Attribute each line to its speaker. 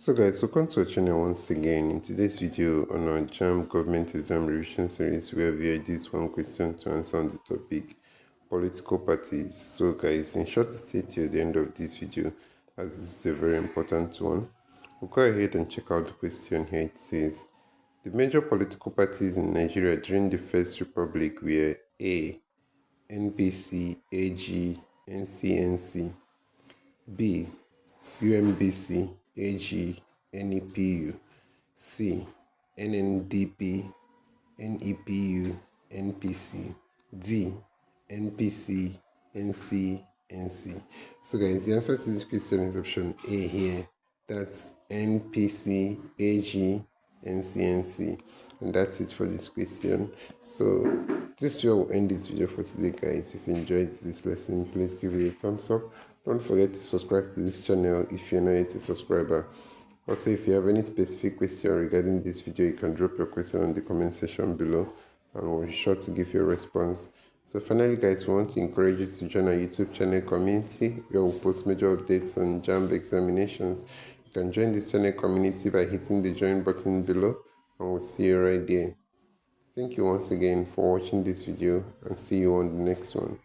Speaker 1: So guys, welcome to our channel once again. In today's video on our JAMB Government Exam Revision Series, where we this one question to answer on the topic political parties. So guys, in short, stay till the end of this video as this is a very important one. We'll go ahead and check out the question here. It says, the major political parties in Nigeria during the First Republic were A. NPC, AG, NCNC, B. UMBC, AG, NEPU, C, NNDP, NEPU, NPC, D, NPC, NC, NC. So guys, the answer to this question is option A here. That's NPC, AG, NCNC. And that's it for this question. So this is where we'll end this video for today, guys. If you enjoyed this lesson, please give it a thumbs up. Don't forget to subscribe to this channel if you're not yet a subscriber. Also, if you have any specific question regarding this video, you can drop your question on the comment section below and we'll be sure to give you a response. So finally, guys, we want to encourage you to join our YouTube channel community where we'll post major updates on JAMB examinations. You can join this channel community by hitting the join button below and we'll see you right there. Thank you once again for watching this video and see you on the next one.